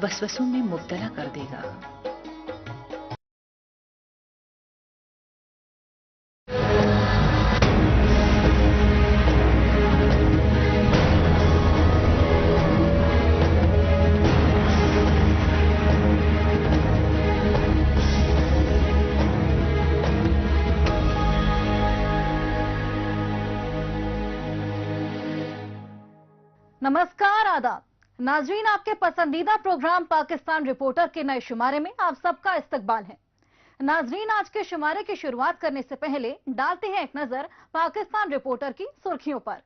वसवसों में मुब्तला कर देगा। नमस्कार, आदाब नाजरीन, आपके पसंदीदा प्रोग्राम पाकिस्तान रिपोर्टर के नए शुमारे में आप सबका इस्तकबाल है। नाजरीन, आज के शुमारे की शुरुआत करने से पहले डालते हैं एक नजर पाकिस्तान रिपोर्टर की सुर्खियों पर।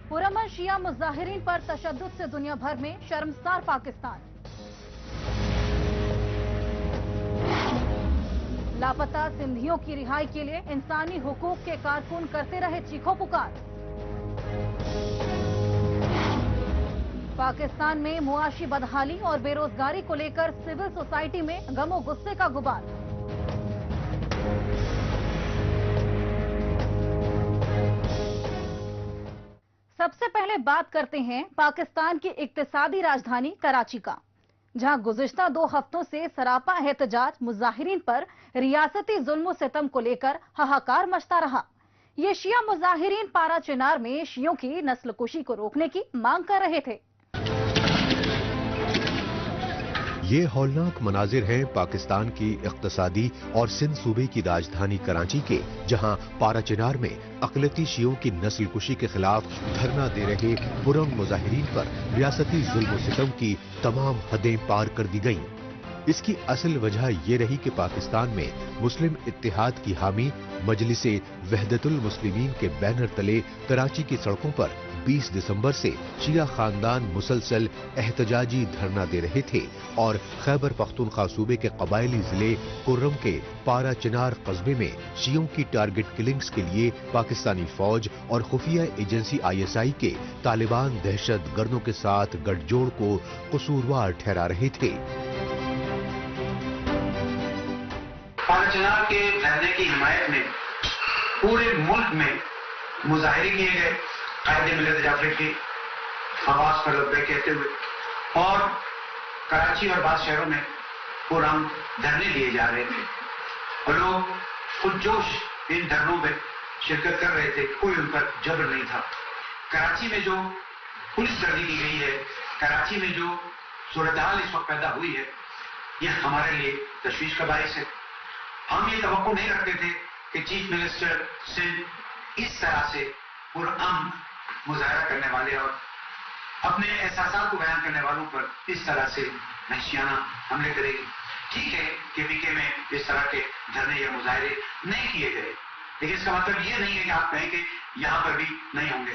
पुरअमन शिया मुजाहिरीन पर तशद्दुद से दुनिया भर में शर्मसार पाकिस्तान। लापता सिंधियों की रिहाई के लिए इंसानी हुकूक के कारकुन करते रहे चीखों पुकार। पाकिस्तान में मुआशी बदहाली और बेरोजगारी को लेकर सिविल सोसाइटी में गमो गुस्से का गुबार। सबसे पहले बात करते हैं पाकिस्तान की इक्तिसादी राजधानी कराची का, जहां गुज़िश्ता 2 हफ्तों से सरापा एहतजाज मुजाहिरीन पर रियासती जुल्म सितम को लेकर हाहाकार मचता रहा। ये शिया मुजाहिरीन पारा चिनार में शियों की नस्लकुशी को रोकने की मांग कर रहे थे। ये हौलनाक मनाजिर हैं पाकिस्तान की इक्तिसादी और सिंध सूबे की राजधानी कराची के, जहां पारा चिनार में अक़लियती शियों की नस्लकुशी के खिलाफ धरना दे रहे पुरअमन मुजाहिरीन पर रियासती जुल्म सितम की तमाम हदें पार कर दी गईं। इसकी असल वजह ये रही कि पाकिस्तान में मुस्लिम इत्तेहाद की हामी मजलिसे वहदतुल मुस्लिमीन के बैनर तले कराची की सड़कों पर 20 दिसंबर से शिया खानदान मुसलसल एहतजाजी धरना दे रहे थे और खैबर पख्तूनख्वा सूबे के कबायली जिले कुर्रम के पारा चिनार कस्बे में शियों की टारगेट किलिंग्स के लिए पाकिस्तानी फौज और खुफिया एजेंसी ISI के तालिबान दहशत गर्दों के साथ गठजोड़ को कसूरवार ठहरा रहे थे। पारा चिनार के धरने की हिमायत में पूरे मुल्क में मुजाहिरे किए गए, कायदे मिलत जाफर की आवाज पर लब्बैक कहते हुए, और कराची और बाद शहरों में पुरअमन धरने लिए जा रहे थे और लोग पुरजोश इन धरनों में शिरकत कर रहे थे। कोई उन पर जबर नहीं था। कराची में जो पुलिस गर्दी की गई है, कराची में जो सूरत हाल इस वक्त पैदा हुई है, यह हमारे लिए तशवीश का बाइस है। हम ये तवक्को नहीं रखते थे कि चीफ मिनिस्टर सिंध इस तरह से पुरअमन मुजाहरा करने वाले और अपने एहसासात को बयान करने वालों पर इस तरह से वहशियाना हमले करेगी। ठीक है कि PK में इस तरह के धरने या मुजाहरे नहीं किए गए, लेकिन इसका मतलब ये नहीं है कि आप कहें कि यहाँ पर भी नहीं होंगे।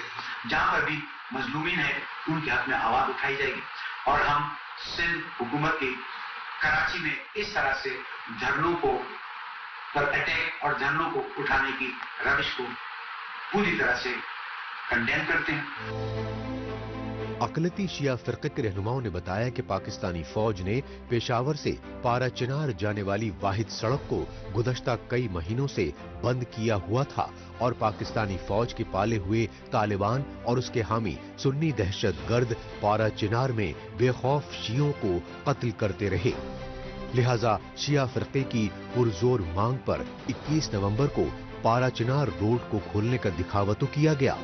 जहाँ पर भी मजलूमीन है उनके हक में आवाज उठाई जाएगी और हम सिंध हुकूमत की कराची में इस तरह से धरनों को पर अटैक और धरनों को उठाने की रविश को पूरी तरह से कंडेम करते हैं। अक़लियती शिया फ़िरक़े के रहनुमाओं ने बताया कि पाकिस्तानी फौज ने पेशावर से पारा चिनार जाने वाली वाहिद सड़क को गुज़श्ता कई महीनों से बंद किया हुआ था और पाकिस्तानी फौज के पाले हुए तालिबान और उसके हामी सुन्नी दहशत गर्द पारा चिनार में बेखौफ शियों को कत्ल करते रहे। लिहाजा शिया फ़िरक़े की पुरजोर मांग पर 21 नवंबर को पारा चिनार रोड को खोलने का दिखावा तो किया गया,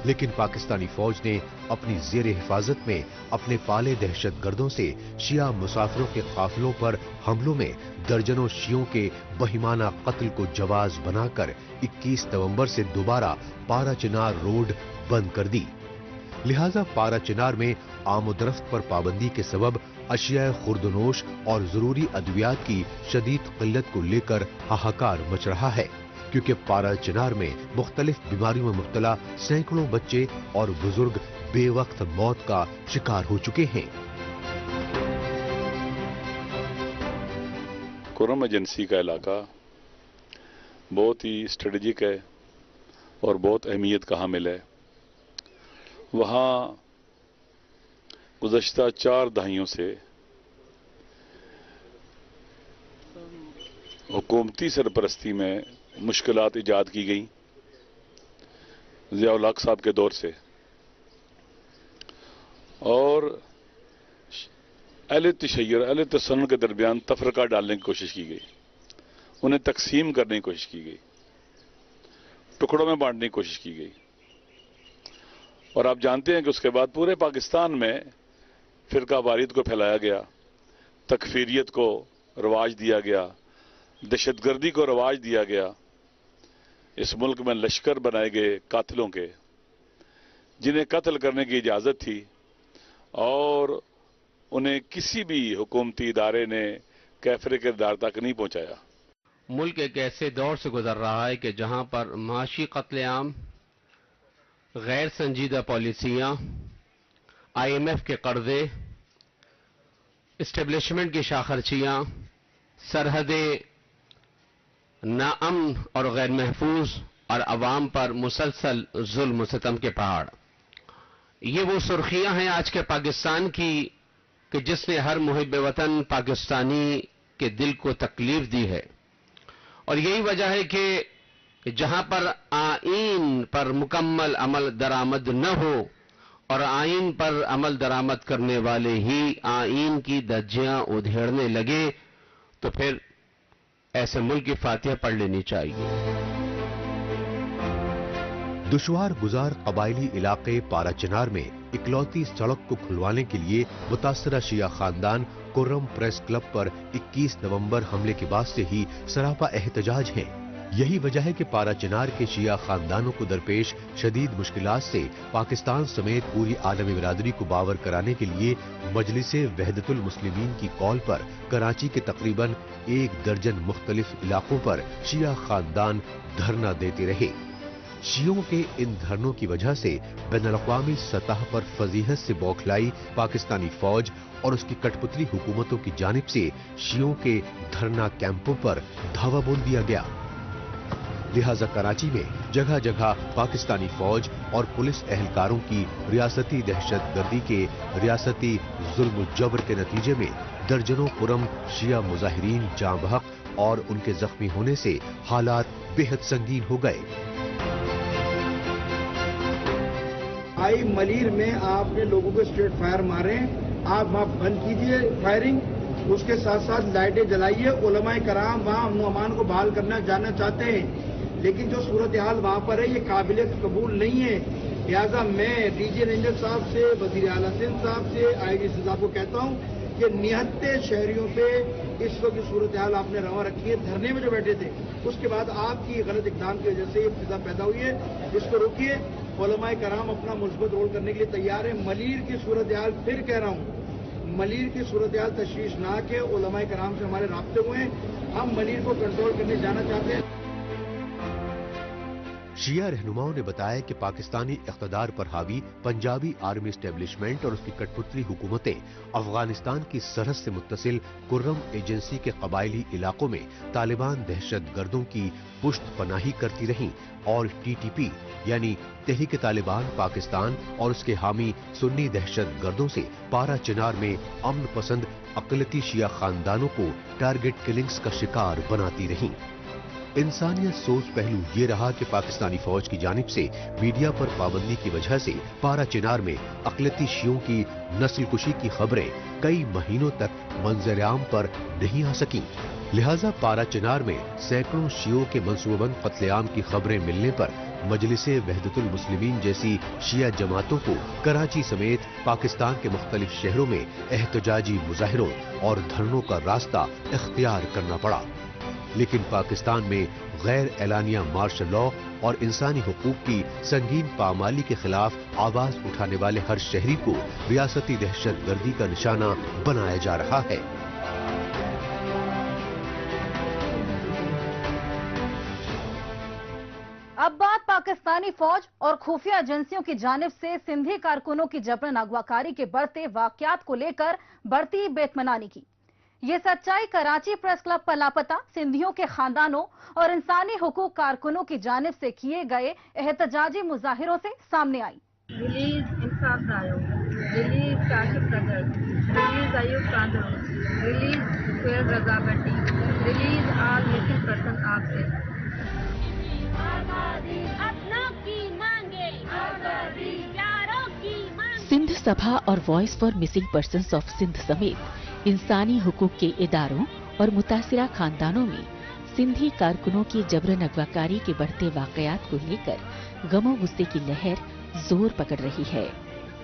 लेकिन पाकिस्तानी फौज ने अपनी ज़ेर हिफाजत में अपने पाले दहशत गर्दों से शिया मुसाफिरों के काफिलों पर हमलों में दर्जनों शियों के बहिमाना कत्ल को जवाज बनाकर 21 नवंबर से दोबारा पारा चिनार रोड बंद कर दी। लिहाजा पारा चिनार में आमदरफ्त पर पाबंदी के सबब अशिया खुर्दनोश और जरूरी अद्वियात की शदीद किल्लत को लेकर हाहाकार मच रहा है, क्योंकि पारा चिनार में मुख्तलिफ बीमारियों में मुब्तला सैकड़ों बच्चे और बुजुर्ग बेवक्त मौत का शिकार हो चुके हैं। कुर्रम एजेंसी का इलाका बहुत ही स्ट्रेटेजिक है और बहुत अहमियत का हामिल है। वहाँ गुज़श्ता 4 दहाइयों से हुकूमती सरपरस्ती में मुश्किलात ईजाद की गई ज़िया-उल-हक साहब के दौर से, और اہل تشیع اہل تسنن کے درمیان تفرقہ ڈالنے کی کوشش کی گئی، انہیں تقسیم کرنے کی کوشش کی گئی، ٹکڑوں میں بانٹنے کی کوشش کی گئی، اور آپ جانتے ہیں کہ اس کے بعد پورے پاکستان میں فرقہ واریت کو پھیلایا گیا، تکفیریت کو رواج دیا گیا، دہشت گردی کو رواج دیا گیا۔ اس ملک میں لشکر بنائے گئے قاتلوں کے، جنہیں قتل کرنے کی اجازت تھی اور انہیں کسی بھی حکومتی ادارے نے کیفرے کردار تک نہیں پہنچایا۔ ملک ایک ایسے دور سے گزر رہا ہے کہ جہاں پر معاشی قتل عام، غیر سنجیدہ پالیسیاں، IMF کے قرضے، اسٹیبلشمنٹ کی شاخرچیاں، سرحدیں ناامن اور غیر محفوظ، اور عوام پر مسلسل ظلم و ستم کے پہاڑ، یہ وہ سرخیاں ہیں آج کے پاکستان کی کہ جس نے ہر محب وطن پاکستانی کے دل کو تکلیف دی ہے۔ اور یہی وجہ ہے کہ جہاں پر آئین پر مکمل عمل درآمد نہ ہو اور آئین پر عمل درآمد کرنے والے ہی آئین کی دھجیاں ادھیڑنے لگے تو پھر ایسے ملک کی فاتحہ پڑھ لینی چاہیے۔ دشوار گزار قبائلی علاقے پارا چنار میں اکلوتی سڑک کو کھلوانے کے لیے متاثرہ شیعہ خاندان کرم پریس کلب پر 21 نومبر حملے کے بعد سے ہی سراپا احتجاج ہے۔ یہی وجہ ہے کہ پارا چنار کے شیعہ خاندانوں کو درپیش شدید مشکلات سے پاکستان سمیت پوری عالمی برادری کو باور کرانے کے لیے مجلس وحدت المسلمین کی کال پر کراچی کے تقریباً 1 درجن مختلف علاقوں پر شیعہ خاندان دھرنا دیتے رہے۔ شیعوں کے ان دھرنوں کی وجہ سے بین الاقوامی سطح پر فضیحت سے بوکھلائی پاکستانی فوج اور اس کی کٹ پتلی حکومتوں کی جانب سے شیعوں کے دھرنا کیمپوں پر دھاوا بول دیا گیا۔ لہذا کراچی میں جگہ جگہ پاکستانی فوج اور پولیس اہلکاروں کی ریاستی دہشت گردی کے ریاستی ظلم و جبر کے نتیجے میں درجنوں پرم شیعہ مظاہرین جاں بحق اور ان کے زخمی ہونے سے حالات بے حد سنگین ہو گئے۔ آئی ملیر میں آپ نے لوگوں کو اسٹریٹ فائر مارے، آپ وہاں بند کیجئے فائرنگ، اس کے ساتھ ساتھ لائٹیں جلائیے۔ علماء کرام وہاں امن و امان کو بحال کرنا جاننا چاہتے ہیں، لیکن جو صورتحال وہاں پر ہے یہ قابل قبول نہیں ہے۔ لہٰذا میں ڈی جی رینجر صاحب سے، وزیر اعلیٰ سندھ صاحب سے، IGP صاحب کو کہتا ہوں کہ نہتے شہریوں پہ اس وقت کی صورتحال آپ نے رواں رکھی ہے۔ دھرنے میں جو بیٹھے تھے اس کے بعد آپ کی غلط اقدام کی وجہ سے یہ فضا پیدا ہوئی ہے، اس کو روکیے۔ علماء کرام اپنا مثبت رول کرنے کے لیے تیار ہے۔ ملیر کی صورتحال پھر کہہ رہا ہوں، ملیر کی صورتحال تشویشناک ہے۔ علماء کرام سے ہمارے رابطے ہوئے ہیں، ہم ملیر کو کنٹرول کرنے جانا چاہتے ہیں۔ شیعہ رہنماؤں نے بتایا کہ پاکستانی اقتدار پر حاوی پنجابی آرمی اسٹیبلشمنٹ اور اس کی کٹ پتلی حکومتیں افغانستان کی سرحد سے متصل کرم ایجنسی کے قبائلی علاقوں میں طالبان دہشت گردوں کی پشت پناہی کرتی رہیں اور TTP یعنی تحریک طالبان پاکستان اور اس کے حامی سنی دہشت گردوں سے پارا چنار میں امن پسند اقلیتی شیعہ خاندانوں کو ٹارگٹ کلنگز کا شکار بناتی رہیں۔ انسانیت سوچ پہلو یہ رہا کہ پاکستانی فوج کی جانب سے میڈیا پر پابندی کی وجہ سے پارا چنار میں اقلیتی شیعوں کی نسل کشی کی خبریں کئی مہینوں تک منظر عام پر نہیں آ سکیں۔ لہذا پارا چنار میں سینکڑوں شیعوں کے منصوبہ بند قتل عام کی خبریں ملنے پر مجلس وحدت المسلمین جیسی شیعہ جماعتوں کو کراچی سمیت پاکستان کے مختلف شہروں میں احتجاجی مظاہروں اور دھرنوں کا راستہ اختیار کرنا پڑا۔ لیکن پاکستان میں غیر اعلانیہ مارشل لاء اور انسانی حقوق کی سنگین پامالی کے خلاف آواز اٹھانے والے ہر شہری کو ریاستی دہشت گردی کا نشانہ بنایا جا رہا ہے۔ اب بات پاکستانی فوج اور خفیہ ایجنسیوں کی جانب سے سندھی کارکنوں کی جبرن اغواکاری کے بڑھتے واقعات کو لے کر بڑھتی بے اطمینانی کی۔ یہ سچائی کراچی پریس کلب پر لاپتہ سندھیوں کے خاندانوں اور انسانی حقوق کارکنوں کی جانب سے کیے گئے احتجاجی مظاہروں سے سامنے آئی۔ Release Insaf Dayo, release Kashif Nagar, release Ayub Qadir, release Faiz Raza بٹی، ریلیز آل مسنگ پرسن آپ سے۔ سندھ सभा और voice for missing persons of Sindh समेत इंसानी हुकूक के इदारों और मुतासिरा खानदानों में सिंधी कारकुनों की जबरन अगवाकारी के बढ़ते वाकयात को लेकर गमो गुस्से की लहर जोर पकड़ रही है।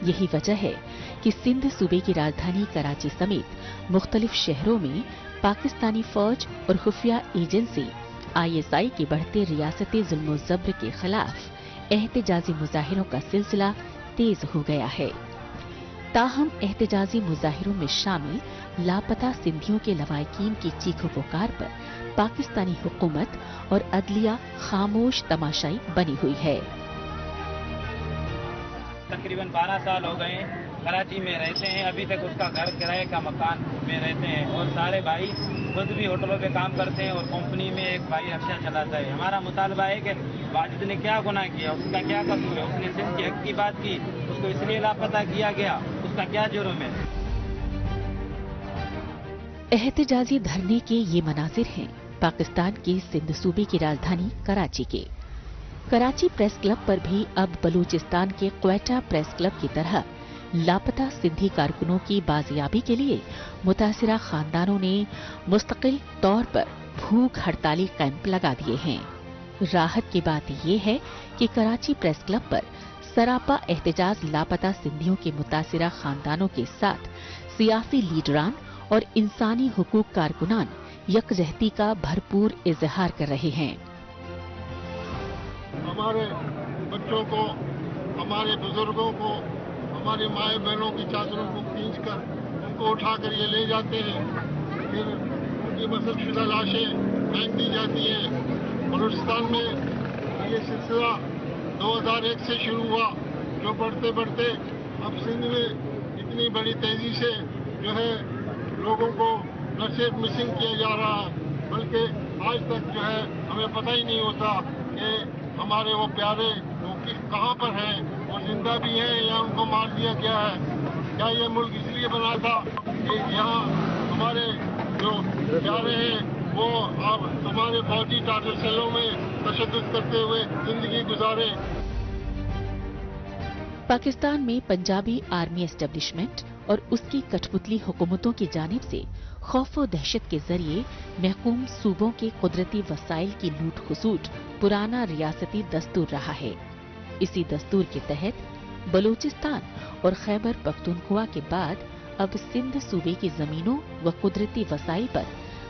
यही वजह है कि सिंध सूबे की राजधानी कराची समेत मुख्तलिफ शहरों में पाकिस्तानी फौज और खुफिया एजेंसी ISI के बढ़ते रियासती जुल्म जब्र के खिलाफ एहतजाजी मुजाहिरों का सिलसिला तेज हो गया है। ताहम एहतजाजी मुजाहिरों में शामिल लापता सिंधियों के लवाकिन की चीखों पुकार पर पाकिस्तानी हुकूमत और अदलिया खामोश तमाशाई बनी हुई है। तकरीबन 12 साल हो गए कराची में रहते हैं, अभी तक उसका घर किराए का मकान में रहते हैं और सारे भाई खुद भी होटलों पे काम करते हैं और कंपनी में एक भाई रिक्शा चलाता है। हमारा मुतालबा है कि वाजिद ने क्या गुनाह किया, उसका क्या कसूर है, उसने सिंध के हक की बात की, उसको इसलिए लापता किया गया, उसका क्या जुर्म है। एहतजाजी धरने के ये मनाजिर हैं पाकिस्तान के सिंध सूबे की राजधानी कराची के। कराची प्रेस क्लब पर भी अब बलूचिस्तान के क्वेटा प्रेस क्लब की तरह लापता सिंधी कारकुनों की बाजियाबी के लिए मुतासिरा खानदानों ने मुस्तकिल तौर पर भूख हड़ताली कैंप लगा दिए हैं। राहत की बात यह है कि कराची प्रेस क्लब पर सरापा एहतजाज लापता सिंधियों के मुतासिरा खानदानों के साथ सियासी लीडरान और इंसानी हुकूक कारकुनान यकजहती का भरपूर इजहार कर रहे हैं। हमारे बच्चों को, हमारे बुजुर्गों को, हमारी माए बहनों की चादरों को खींचकर उनको उठाकर ये ले जाते हैं, फिर उनकी मसलशुदा लाशें फेंक दी जाती हैं। बलूचिस्तान में ये सिलसिला 2001 से शुरू हुआ, जो बढ़ते बढ़ते अब सिंध में इतनी बड़ी तेजी से जो है लोगों को न सिर्फ मिसिंग किया जा रहा है, बल्कि आज तक जो है हमें पता ही नहीं होता कि हमारे वो प्यारे वो कहाँ पर हैं, वो जिंदा भी हैं या उनको मार दिया गया है। क्या ये मुल्क इसलिए बना था कि यहाँ हमारे जो प्यारे हैं वो अब हमारे फौजी टाटर सेलों में तशद्दुद करते हुए जिंदगी गुजारे। पाकिस्तान में पंजाबी आर्मी एस्टेब्लिशमेंट और उसकी कठपुतली हुकूमतों की जानिब से खौफ और दहशत के जरिए महकूम सूबों के कुदरती वसाइल की लूट खसूट पुराना रियासती दस्तूर रहा है। इसी दस्तूर के तहत बलूचिस्तान और खैबर पख्तूनख्वा के बाद अब सिंध सूबे की जमीनों व कुदरती वसाइल पर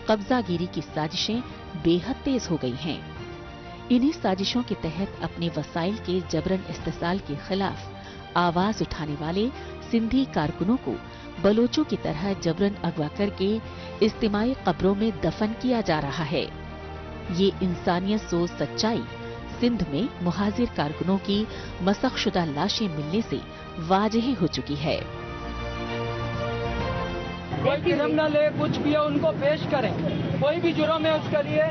कब्जागिरी की साजिशें बेहद तेज हो गई हैं। इन्हीं साजिशों के तहत अपने वसाइल के जबरन इस्तेसाल के खिलाफ आवाज उठाने वाले सिंधी कारकुनों को बलोचों की तरह जबरन अगवा करके इज्तिमाई कब्रों में दफन किया जा रहा है। ये इंसानियत सोच सच्चाई सिंध में मुहाजिर कारकुनों की मसखशुदा लाशें मिलने से वाजह हो चुकी है। कोई क्रिमिनल है, कुछ भी है, उनको पेश करें। कोई भी जुर्म है उसके लिए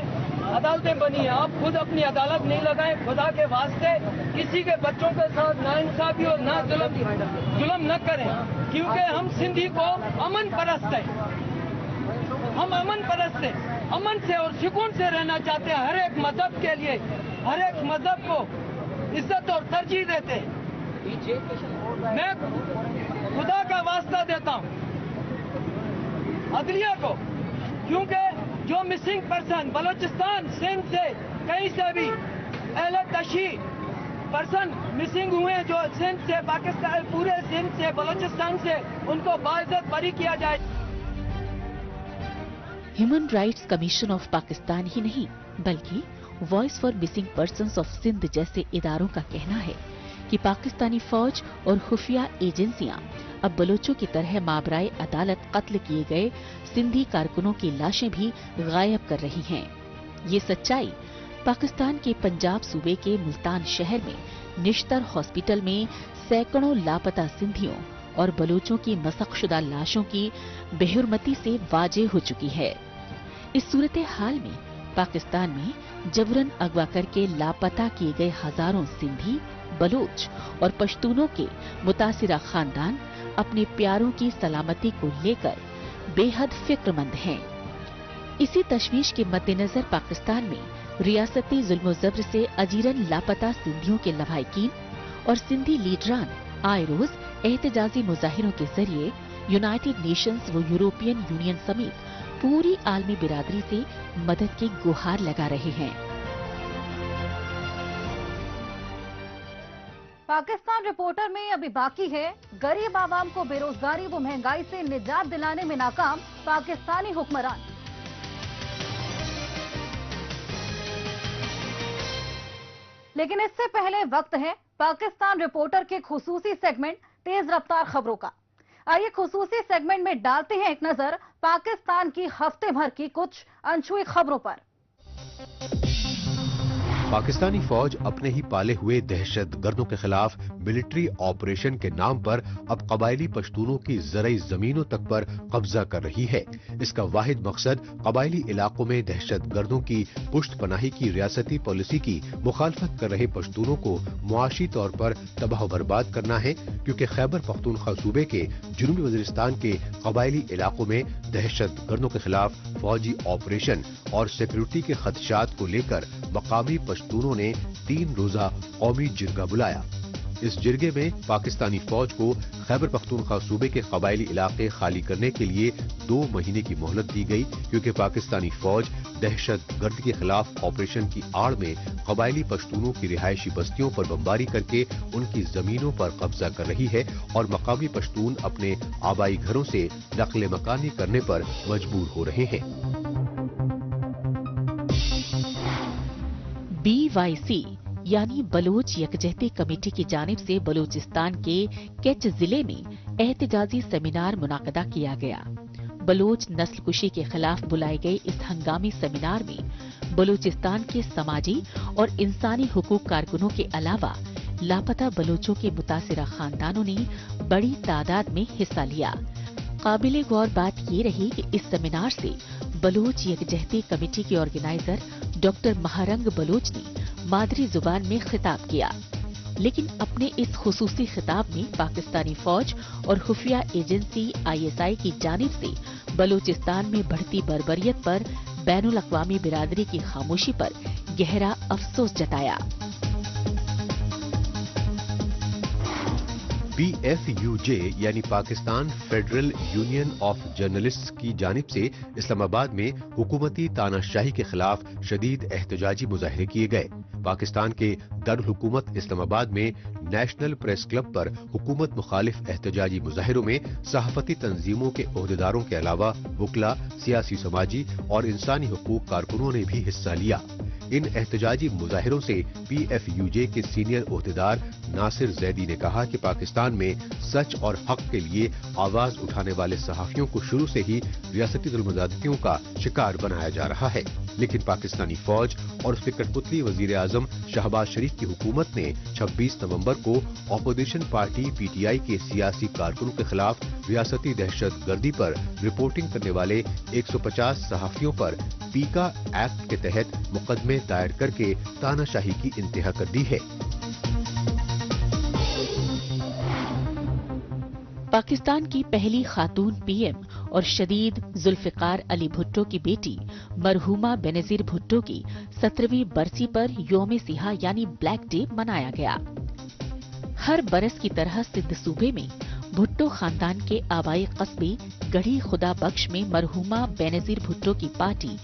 अदालतें बनी है। आप खुद अपनी अदालत नहीं लगाएं, खुदा के वास्ते किसी के बच्चों के साथ ना इंसाफी और ना जुल्म न करें, क्योंकि हम सिंधी को अमन परस्त हैं। हम अमन परस्त हैं, अमन से और सुकून से रहना चाहते हैं। हर एक मजहब के लिए हर एक मजहब को इज्जत और तरजीह देते हैं। मैं खुदा का वास्ता देता हूँ अदलिया को, क्योंकि जो मिसिंग पर्सन बलूचिस्तान सिंध से कहीं से भी अहले तशी पर्सन मिसिंग हुए, जो सिंध से पाकिस्तान पूरे सिंध से बलूचिस्तान से, उनको बाइज्जत बरी किया जाए। Human rights commission of Pakistan ही नहीं बल्कि voice for missing persons of Sindh जैसे इदारों का कहना है कि पाकिस्तानी फौज और खुफिया एजेंसियां अब बलोचों की तरह माबराए अदालत कत्ल किए गए सिंधी कारकुनों की लाशें भी गायब कर रही हैं। ये सच्चाई पाकिस्तान के पंजाब सूबे के मुल्तान शहर में निश्तर हॉस्पिटल में सैकड़ों लापता सिंधियों और बलोचों की मसखशुदा लाशों की बेहुरमती से वाजे हो चुकी है। इस सूरत हाल में पाकिस्तान में जबरन अगवा करके लापता किए गए हजारों सिंधी, बलोच और पश्तूनों के मुतासिरा खानदान अपने प्यारों की सलामती को लेकर बेहद फिक्रमंद हैं। इसी तशवीश के मद्देनजर पाकिस्तान में रियासती जुल्म जब्र से अजीरन लापता सिंधियों के लवाहिकीन और सिंधी लीडरान आए रोज एहतजाजी मुजाहिरों के जरिए यूनाइटेड नेशंस व यूरोपियन यूनियन समेत पूरी आलमी बिरादरी से मदद की गुहार लगा रहे हैं। पाकिस्तान रिपोर्टर में अभी बाकी है, गरीब आवाम को बेरोजगारी व महंगाई से निजात दिलाने में नाकाम पाकिस्तानी हुक्मरान। लेकिन इससे पहले वक्त है पाकिस्तान रिपोर्टर के खुसूसी सेगमेंट तेज रफ्तार खबरों का। आइए खुसूसी सेगमेंट में डालते हैं एक नजर पाकिस्तान की हफ्ते भर की कुछ अनछुई खबरों पर। पाकिस्तानी फौज अपने ही पाले हुए दहशतगर्दों के खिलाफ मिलिट्री ऑपरेशन के नाम पर अब कबायली पश्तूनों की ज़रई जमीनों तक पर कब्जा कर रही है। इसका वाहिद मकसद कबायली इलाकों में दहशतगर्दों की पुष्ट पनाही की रियासती पॉलिसी की मुखालफत कर रहे पश्तूनों को मुआशी तौर पर तबाह बर्बाद करना है, क्योंकि खैबर पख्तूनख्वा सूबे के जुनूबी वज़ीरिस्तान के कबायली इलाकों में दहशतगर्दों के खिलाफ फौजी ऑपरेशन और सिक्योरिटी के खदशात को लेकर मकामी पश्तूनों ने 3 रोजा कौमी जिरगा बुलाया। इस जिरगे में पाकिस्तानी फौज को खैबर पख्तूनख्वा सूबे के कबायली इलाके खाली करने के लिए 2 महीने की मोहलत दी गई, क्योंकि पाकिस्तानी फौज दहशतगर्दी के खिलाफ ऑपरेशन की आड़ में कबायली पश्तूनों की रिहायशी बस्तियों पर बमबारी करके उनकी जमीनों पर कब्जा कर रही है और मकामी पश्तून अपने आबाई घरों से नक्ल मकानी करने पर मजबूर हो रहे हैं। BYC यानी बलोच यकजहती कमेटी की जानिब से बलूचिस्तान के केच जिले में एहतजाजी सेमिनार मुनाकदा किया गया। बलोच नस्लकुशी के खिलाफ बुलाए गए इस हंगामी सेमिनार में बलूचिस्तान के समाजी और इंसानी हुकूक कारकुनों के अलावा लापता बलोचों के मुतासिरा खानदानों ने बड़ी तादाद में हिस्सा लिया। काबिले गौर बात ये रही कि इस सेमिनार से बलोच यकजहती कमेटी के ऑर्गेनाइजर डॉक्टर महारंग बलोच ने मादरी जुबान में खिताब किया, लेकिन अपने इस खुसूसी खिताब में पाकिस्तानी फौज और खुफिया एजेंसी ISI की जानिब से बलूचिस्तान में बढ़ती बर्बरियत पर बैनुल अक़वामी बिरादरी की खामोशी पर गहरा अफसोस जताया। PFUJ यानी Pakistan federal union of journalists की जानिब से इस्लामाबाद में हुकूमती तानाशाही के खिलाफ शदीद एहतजाजी मुजाहरे किए गए। पाकिस्तान के दारुल हुकूमत इस्लामाबाद में नेशनल प्रेस क्लब पर हुकूमत मुखालिफ एहतजाजी मुजाहिरों में सहाफती तंजीमों के ओहदेदारों के अलावा वकला, सियासी, समाजी और इंसानी हुकूक कारकुनों ने भी हिस्सा लिया। इन एहतजाजी मुजाहिरों से PFUJ के सीनियर ओहदेदार नासिर जैदी ने कहा कि पाकिस्तान में सच और हक के लिए आवाज उठाने वाले सहाफियों को शुरू से ही रियासती जुल्म-ज़्यादतियों का शिकार बनाया जा रहा है, लेकिन पाकिस्तानी फौज और उसके कठपुतली वजीर आजम शहबाज शरीफ की हुकूमत ने 26 नवंबर को अपोजिशन पार्टी PTI के सियासी कारकुनों के खिलाफ रियासती दहशतगर्दी पर रिपोर्टिंग करने वाले 150 सहाफियों पर पीका एक्ट के तहत मुकदमे दायर करके तानाशाही की इंतहा कर दी है। पाकिस्तान की पहली खातून PM और शदीद जुल्फिकार अली भुट्टो की बेटी मरहूमा बेनजीर भुट्टो की 17वीं बरसी पर यौम सिहा यानी ब्लैक डे मनाया गया। हर बरस की तरह सिंध सूबे में भुट्टो खानदान के आबाई कस्बे गढ़ी खुदा बख्श में मरहूमा बेनजीर भुट्टो की पार्टी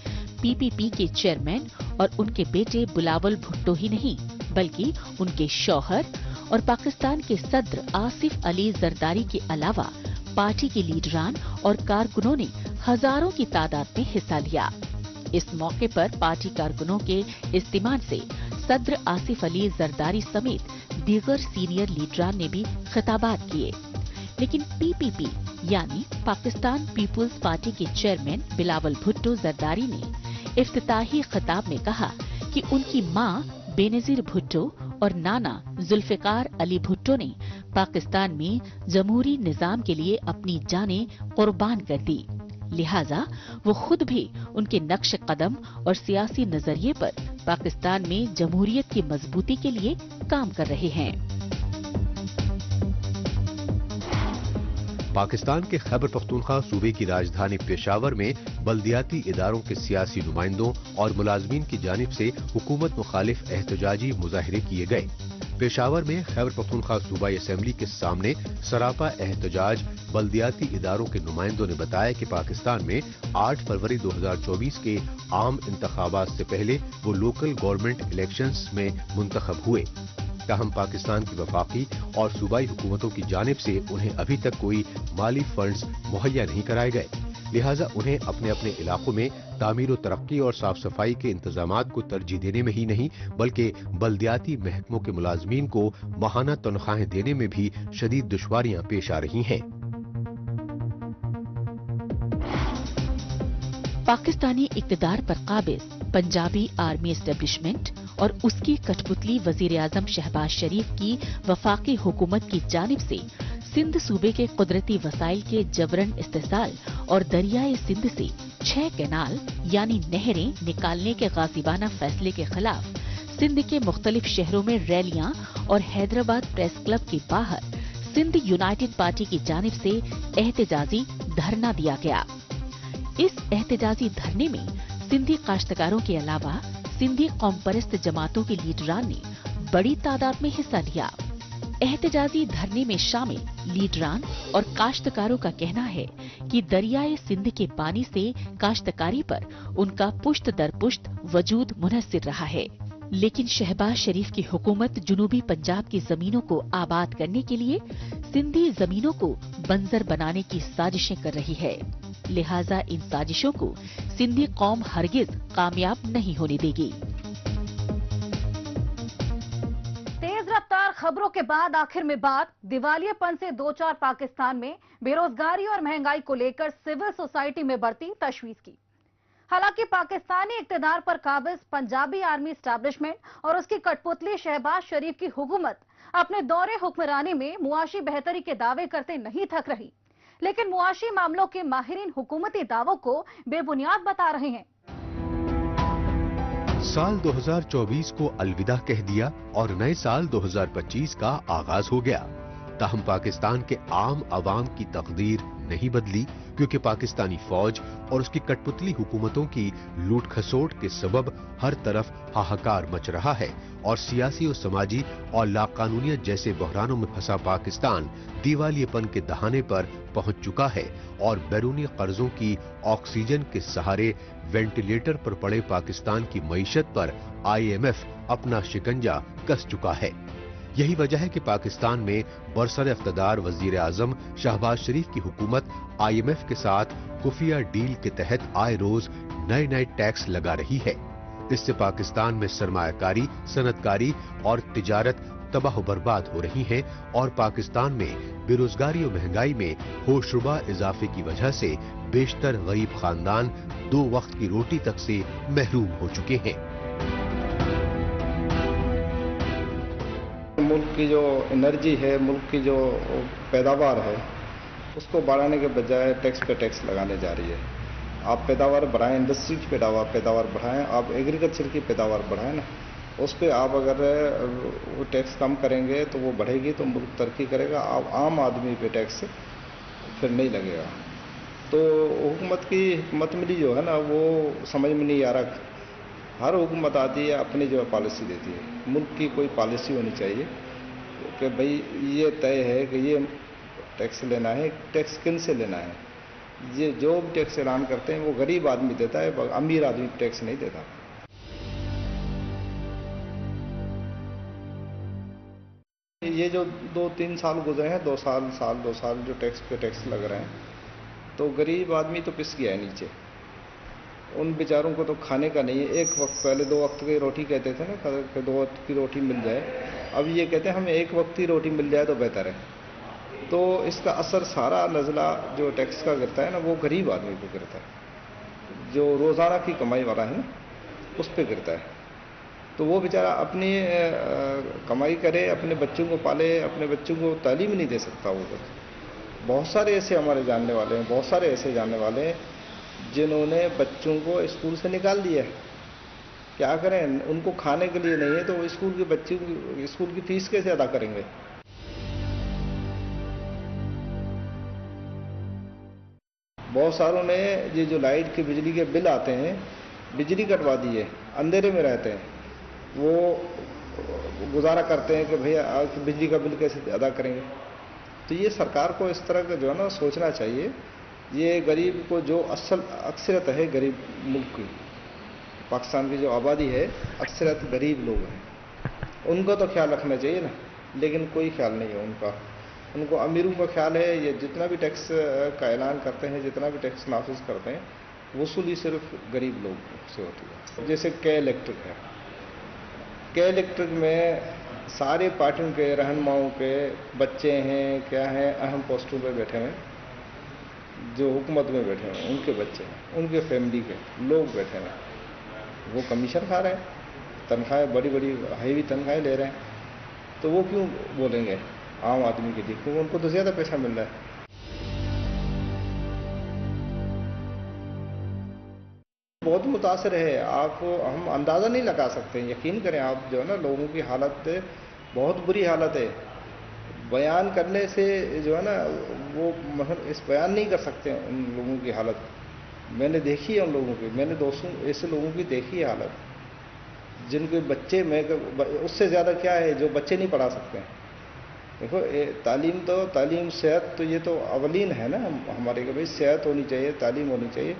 PPP के चेयरमैन और उनके बेटे बुलावल भुट्टो ही नहीं बल्कि उनके शौहर और पाकिस्तान के सदर आसिफ अली जरदारी के अलावा पार्टी के लीडरान और कारकुनों ने हजारों की तादाद में हिस्सा लिया। इस मौके पर पार्टी कारकुनों के इस्तेमाल से सदर आसिफ अली जरदारी समेत दीगर सीनियर लीडरान ने भी खिताबात किए, लेकिन PPP यानी पाकिस्तान पीपुल्स पार्टी के चेयरमैन बिलावल भुट्टो जरदारी ने इफ्तिताही खिताब में कहा कि उनकी मां बेनजीर भुट्टो और नाना जुल्फिकार अली भुट्टो ने पाकिस्तान में जमहूरी निजाम के लिए अपनी जानें कुर्बान कर दी, लिहाजा वो खुद भी उनके नक्श कदम और सियासी नजरिए पर पाकिस्तान में जमहूरियत की मजबूती के लिए काम कर रहे हैं। पाकिस्तान के खैबर पख्तूनख्वा सूबे की राजधानी पेशावर में बल्दियाती इदारों के सियासी नुमाइंदों और मुलाजमीन की जानिब से हुकूमत मुखालिफ एहतजाजी मुजाहिरे किए गए। पेशावर में खैबर पख्तूनख्वा सूबाई असेंबली के सामने सरापा एहतजाज बल्दियाती इदारों के नुमाइंदों ने बताया कि पाकिस्तान में 8 फरवरी 2024 के आम इंतखाबात से पहले वो लोकल गवर्नमेंट इलेक्शंस में मुंतखब हुए। ताहम पाकिस्तान की वफाकी और सूबाई हुकूमतों की जानिब से उन्हें अभी तक कोई माली फंड्स मुहैया नहीं कराए गए, लिहाजा उन्हें अपने अपने इलाकों में तामीर व तरक्की और साफ सफाई के इंतजामात को तरजीह देने में ही नहीं बल्कि बल्दियाती महकमों के मुलाजमीन को माहाना तनख्वाहें देने में भी शदीद दुश्वारियां पेश आ रही हैं। पाकिस्तानी इक्तदार पर काबिज पंजाबी आर्मी एस्टेब्लिशमेंट और उसकी कठपुतली वजीर आजम शहबाज शरीफ की वफाकी हुकूमत की जानिब से सिंध सूबे के कुदरती वसाइल के जबरन इस्तेसाल और दरियाए सिंध से 6 कैनाल यानी नहरें निकालने के गाजिबाना फैसले के खिलाफ सिंध के मुख्तलिफ शहरों में रैलियां और हैदराबाद प्रेस क्लब के बाहर सिंध यूनाइटेड पार्टी की जानिब से एहतजाजी धरना दिया गया। इस एहतजाजी धरने में सिंधी काश्तकारों के अलावा सिंधी कौम परस्त जमातों के लीडरान ने बड़ी तादाद में हिस्सा लिया। एहतजाजी धरने में शामिल लीडरान और काश्तकारों का कहना है कि दरियाए सिंध के पानी से काश्तकारी पर उनका पुश्त दर पुश्त वजूद मुनहसिर रहा है, लेकिन शहबाज शरीफ की हुकूमत जुनूबी पंजाब की जमीनों को आबाद करने के लिए सिंधी जमीनों को बंजर बनाने की साजिशें कर रही है। लिहाजा इन साजिशों को सिंधी कौम हरगिज कामयाब नहीं होने देगी। तेज रफ्तार खबरों के बाद आखिर में बात दिवालियापन से दो चार पाकिस्तान में बेरोजगारी और महंगाई को लेकर सिविल सोसाइटी में बढ़ती तशवीश की। हालांकि पाकिस्तानी इक्तदार पर काबिज पंजाबी आर्मी एस्टैब्लिशमेंट और उसकी कठपुतली शहबाज शरीफ की हुकूमत अपने दौरे हुक्मरानी में मुआशी बेहतरी के दावे करते नहीं थक रही, लेकिन मुआशी मामलों के माहिरीन हुकूमती दावों को बेबुनियाद बता रहे हैं। साल 2024 को अलविदा कह दिया और नए साल 2025 का आगाज हो गया। ताहम पाकिस्तान के आम आवाम की तकदीर नहीं बदली, क्योंकि पाकिस्तानी फौज और उसकी कठपुतली हुकूमतों की लूट खसोट के सबब हर तरफ हाहाकार मच रहा है और सियासी और समाजी और लाकानूनियत जैसे बहरानों में फंसा पाकिस्तान दिवालियेपन के दहाने पर पहुंच चुका है और बैरूनी कर्जों की ऑक्सीजन के सहारे वेंटिलेटर पर पड़े पाकिस्तान की मईशत पर IMF अपना शिकंजा कस चुका है। यही वजह है कि पाकिस्तान में बरसर इख्तदार वजीर आजम शहबाज शरीफ की हुकूमत IMF के साथ खुफिया डील के तहत आए रोज नए नए टैक्स लगा रही है। इससे पाकिस्तान में सरमायाकारी, सनतकारी और तिजारत तबाह बर्बाद हो रही है और पाकिस्तान में बेरोजगारी और महंगाई में होशरुबा इजाफे की वजह से बेशतर गरीब खानदान 2 वक्त की रोटी तक से महरूम हो चुके हैं। मुल्क की जो एनर्जी है, मुल्क की जो पैदावार है, उसको बढ़ाने के बजाय टैक्स पे टैक्स लगाने जा रही है। आप पैदावार बढ़ाएं, इंडस्ट्री की पैदावार बढ़ाएं, आप एग्रीकल्चर की पैदावार बढ़ाएं ना, उस पर आप अगर वो टैक्स कम करेंगे तो वो बढ़ेगी तो मुल्क तरक्की करेगा। आप आम आदमी पे टैक्स फिर नहीं लगेगा। तो हुकूमत की हिकमत मिली जो है ना, वो समझ में नहीं आ रहा। हर हुकूमत आती है अपनी जो पॉलिसी देती है। मुल्क की कोई पॉलिसी होनी चाहिए कि भाई ये तय है कि ये टैक्स लेना है, टैक्स किन से लेना है। ये जो टैक्स ऐलान करते हैं वो गरीब आदमी देता है, अमीर आदमी टैक्स नहीं देता। ये जो 2-3 साल गुजरे हैं, 2 साल जो टैक्स पे टैक्स लग रहे हैं, तो गरीब आदमी तो पिस गया है नीचे। उन बेचारों को तो खाने का नहीं है। एक वक्त पहले 2 वक्त की रोटी कहते थे ना, कि 2 वक्त की रोटी मिल जाए, अब ये कहते हैं हमें 1 वक्त की रोटी मिल जाए तो बेहतर है। तो इसका असर सारा नज़ला जो टैक्स का गिरता है ना, वो गरीब आदमी पे गिरता है, जो रोज़ाना की कमाई वाला है ना, उस पर गिरता है। तो वो बेचारा अपनी कमाई करे, अपने बच्चों को पाले, अपने बच्चों को तालीम नहीं दे सकता। वो बहुत सारे ऐसे हमारे जानने वाले हैं, बहुत सारे ऐसे जानने वाले हैं जिन्होंने बच्चों को स्कूल से निकाल दिया है। क्या करें, उनको खाने के लिए नहीं है तो वो स्कूल की फीस कैसे अदा करेंगे। बहुत सारों ने ये जो लाइट के बिजली के बिल आते हैं, बिजली कटवा दी है, अंधेरे में रहते हैं। वो गुजारा करते हैं कि भैया बिजली का बिल कैसे अदा करेंगे। तो ये सरकार को इस तरह का जो है ना सोचना चाहिए। ये गरीब को जो अक्सरियत है गरीब मुल्क की, पाकिस्तान की जो आबादी है अक्सरियत गरीब लोग हैं, उनको तो ख्याल रखना चाहिए ना, लेकिन कोई ख्याल नहीं है उनका। उनको अमीरों का ख्याल है, ये जितना भी टैक्स का ऐलान करते हैं, जितना भी टैक्स नाफिज करते हैं, वसूली सिर्फ गरीब लोग से होती है। जैसे के इलेक्ट्रिक है, के इलेक्ट्रिक में सारे पार्टियों के रहनुमाओं के बच्चे हैं, क्या हैं, अहम पोस्टों पे बैठे हैं, जो हुकूमत में बैठे हैं उनके बच्चे हैं, उनके फैमिली के लोग बैठे हैं, वो कमीशन खा रहे हैं, तनख्वाहें बड़ी बड़ी हाईवी तनख्वाहें ले रहे हैं, तो वो क्यों बोलेंगे आम आदमी के लिए, क्योंकि उनको तो ज्यादा पैसा मिल रहा है। बहुत मुतासर है, आप हम अंदाज़ा नहीं लगा सकते, यकीन करें आप, जो है ना लोगों की हालत बहुत बुरी हालत है। बयान करने से जो है ना वो मतलब इस बयान नहीं कर सकते उन लोगों की हालत। मैंने देखी है उन लोगों की, मैंने दोस्तों ऐसे लोगों की देखी है हालत, जिनके बच्चे में उससे ज़्यादा क्या है जो बच्चे नहीं पढ़ा सकते हैं। देखो तालीम सेहत तो ये तो अवलीन है ना हमारे के, भाई सेहत होनी चाहिए, तालीम होनी चाहिए।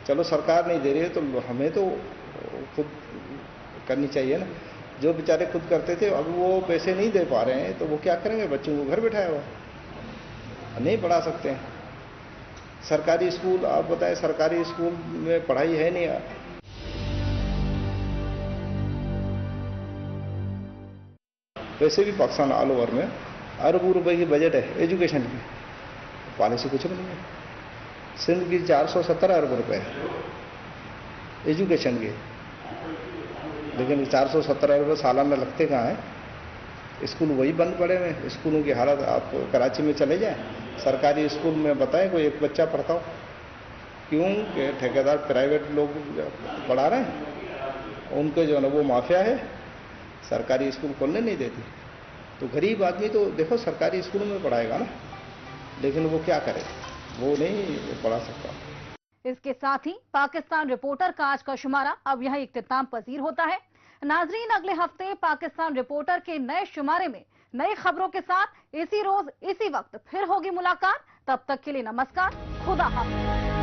चलो सरकार नहीं दे रही है तो हमें तो खुद करनी चाहिए ना। जो बेचारे खुद करते थे अब वो पैसे नहीं दे पा रहे हैं तो वो क्या करेंगे, बच्चों को घर बैठाया हुआ नहीं पढ़ा सकते हैं। सरकारी स्कूल आप बताएं, सरकारी स्कूल में पढ़ाई है नहीं। वैसे भी पाकिस्तान ऑल ओवर में अरबों रुपए की बजट है एजुकेशन की, पॉलिसी कुछ नहीं है। सिंध की 417 अरब रुपए है एजुकेशन की, लेकिन 417 अरब सालाना लगते कहाँ हैं। स्कूल वही बंद पड़े हुए, स्कूलों की हालत आप कराची में चले जाएं, सरकारी स्कूल में बताएं कोई एक बच्चा पढ़ता हो, क्यों कि ठेकेदार प्राइवेट लोग पढ़ा रहे हैं, उनके जो है ना वो माफिया है, सरकारी स्कूल खोलने नहीं देती। तो गरीब आदमी तो देखो सरकारी स्कूलों में पढ़ाएगा ना, लेकिन वो क्या करे, वो नहीं पढ़ा सकता। इसके साथ ही पाकिस्तान रिपोर्टर का आज का शुमारा अब यही इख्तिताम पजीर होता है। नाजरीन, अगले हफ्ते पाकिस्तान रिपोर्टर के नए शुमारे में नई खबरों के साथ इसी रोज इसी वक्त फिर होगी मुलाकात। तब तक के लिए नमस्कार, खुदा हाफिज।